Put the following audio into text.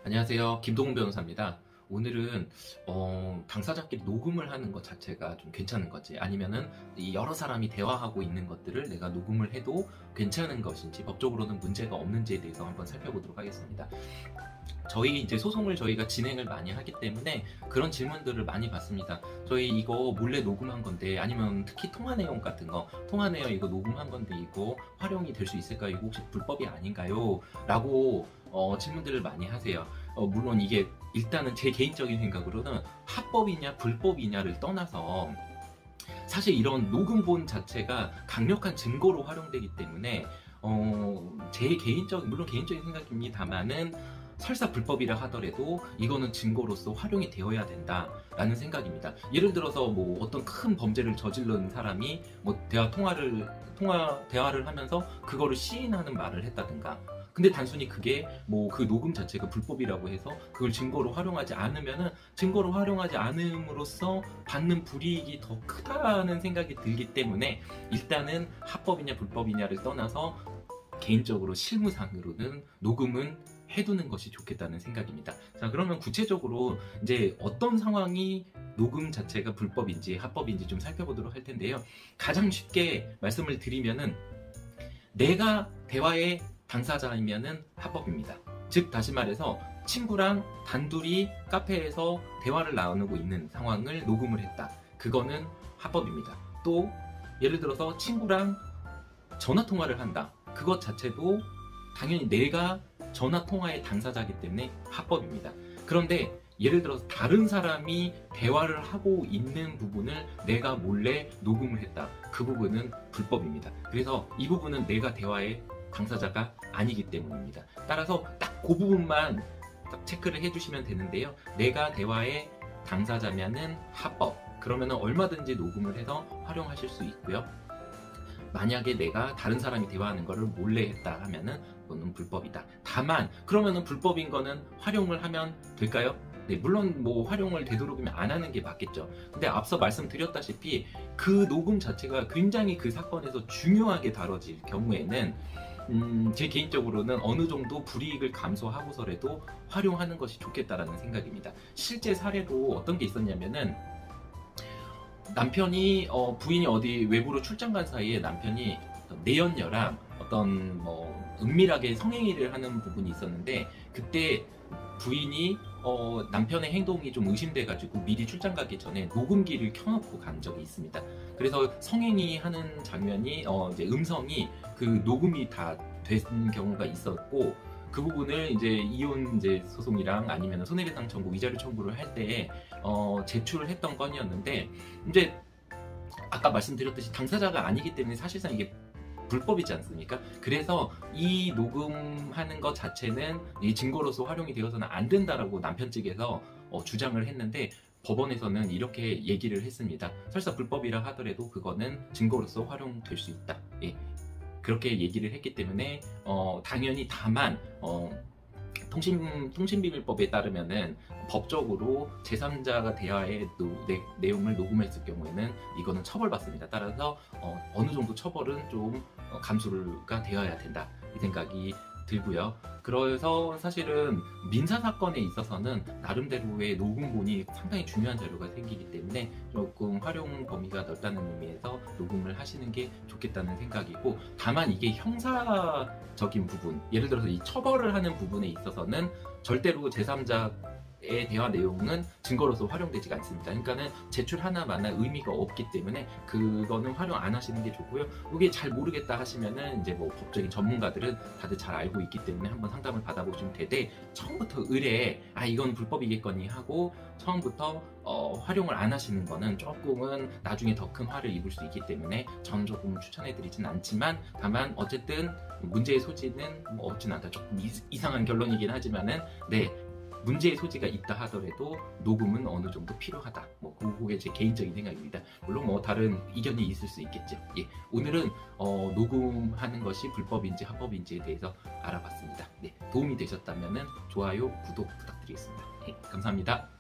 안녕하세요. 김동훈 변호사입니다. 오늘은 당사자끼리 녹음을 하는 것 자체가 좀 괜찮은 건지, 아니면은 이 여러 사람이 대화하고 있는 것들을 내가 녹음을 해도 괜찮은 것인지, 법적으로는 문제가 없는지에 대해서 한번 살펴보도록 하겠습니다. 저희 이제 소송을 저희가 진행을 많이 하기 때문에 그런 질문들을 많이 받습니다. 저희 이거 몰래 녹음한 건데, 아니면 특히 통화 내용 같은 거, 통화 내용 이거 녹음한 건데 이거 활용이 될 수 있을까요? 이거 혹시 불법이 아닌가요? 라고 질문들을 많이 하세요. 물론 이게 일단은 제 개인적인 생각으로는 합법이냐 불법이냐를 떠나서 사실 이런 녹음본 자체가 강력한 증거로 활용되기 때문에 제 개인적인, 물론 개인적인 생각입니다만은 설사 불법이라 하더라도 이거는 증거로서 활용이 되어야 된다라는 생각입니다. 예를 들어서 뭐 어떤 큰 범죄를 저지른 사람이 뭐 대화를 하면서 그거를 시인하는 말을 했다든가, 근데 단순히 그게 뭐 그 녹음 자체가 불법이라고 해서 그걸 증거로 활용하지 않으면은, 증거로 활용하지 않음으로써 받는 불이익이 더 크다는 생각이 들기 때문에 일단은 합법이냐 불법이냐를 떠나서 개인적으로 실무상으로는 녹음은 해두는 것이 좋겠다는 생각입니다. 자, 그러면 구체적으로 이제 어떤 상황이 녹음 자체가 불법인지 합법인지 좀 살펴보도록 할 텐데요. 가장 쉽게 말씀을 드리면은, 내가 대화의 당사자이면은 합법입니다. 즉, 다시 말해서 친구랑 단둘이 카페에서 대화를 나누고 있는 상황을 녹음을 했다. 그거는 합법입니다. 또 예를 들어서 친구랑 전화 통화를 한다. 그것 자체도 당연히 내가 전화 통화의 당사자이기 때문에 합법입니다. 그런데 예를 들어서 다른 사람이 대화를 하고 있는 부분을 내가 몰래 녹음을 했다. 그 부분은 불법입니다. 그래서 이 부분은 내가 대화의 당사자가 아니기 때문입니다. 따라서 딱 그 부분만 딱 체크를 해주시면 되는데요. 내가 대화의 당사자면은 합법. 그러면은 얼마든지 녹음을 해서 활용하실 수 있고요. 만약에 내가 다른 사람이 대화하는 거를 몰래 했다 하면은 그거는 불법이다. 다만 그러면은 불법인 거는 활용을 하면 될까요? 네, 물론 뭐 활용을 되도록이면 안 하는 게 맞겠죠. 근데 앞서 말씀드렸다시피 그 녹음 자체가 굉장히 그 사건에서 중요하게 다뤄질 경우에는 제 개인적으로는 어느 정도 불이익을 감수하고서라도 활용하는 것이 좋겠다라는 생각입니다. 실제 사례로 어떤 게 있었냐면은, 남편이 부인이 어디 외부로 출장 간 사이에 남편이 내연녀랑 어떤 뭐 은밀하게 성행위를 하는 부분이 있었는데, 그때 부인이 남편의 행동이 좀 의심돼가지고 미리 출장 가기 전에 녹음기를 켜놓고 간 적이 있습니다. 그래서 성행위 하는 장면이 이제 음성이 그 녹음이 다 된 경우가 있었고, 그 부분을 이제 이혼 이제 소송이랑 아니면 손해배상 청구, 위자료 청구를 할 때 제출을 했던 건이었는데, 이제 아까 말씀드렸듯이 당사자가 아니기 때문에 사실상 이게 불법이지 않습니까? 그래서 이 녹음하는 것 자체는 이 증거로서 활용이 되어서는 안 된다라고 남편 측에서 주장을 했는데, 법원에서는 이렇게 얘기를 했습니다. 설사 불법이라 하더라도 그거는 증거로서 활용될 수 있다. 예. 그렇게 얘기를 했기 때문에 당연히, 다만 통신비밀법에 따르면은 법적으로 제3자가 대화의 내용을 녹음했을 경우에는 이거는 처벌받습니다. 따라서 어느 정도 처벌은 좀 감수가 되어야 된다, 이 생각이 들고요. 그래서 사실은 민사사건에 있어서는 나름대로의 녹음본이 상당히 중요한 자료가 생기기 때문에 조금 활용 범위가 넓다는 의미에서 녹음을 하시는 게 좋겠다는 생각이고, 다만 이게 형사적인 부분, 예를 들어서 이 처벌을 하는 부분에 있어서는 절대로 제3자의 대화 내용은 증거로서 활용되지가 않습니다. 그러니까는 제출 하나마나 의미가 없기 때문에 그거는 활용 안 하시는 게 좋고요. 이게 잘 모르겠다 하시면은 이제 뭐 법적인 전문가들은 다들 잘 알고 있기 때문에 한번 상담을 받아보시면 되되, 처음부터 의뢰에 이건 불법이겠거니 하고 처음부터 활용을 안 하시는 거는 조금은 나중에 더 큰 화를 입을 수 있기 때문에 저는 조금 추천해드리진 않지만, 다만 어쨌든 문제의 소지는 뭐 없진 않다. 조금 이상한 결론이긴 하지만은, 네, 문제의 소지가 있다 하더라도 녹음은 어느 정도 필요하다. 뭐 그게 제 개인적인 생각입니다. 물론 뭐 다른 이견이 있을 수 있겠죠. 예, 오늘은 녹음하는 것이 불법인지 합법인지에 대해서 알아봤습니다. 네, 도움이 되셨다면 좋아요, 구독 부탁드리겠습니다. 예, 감사합니다.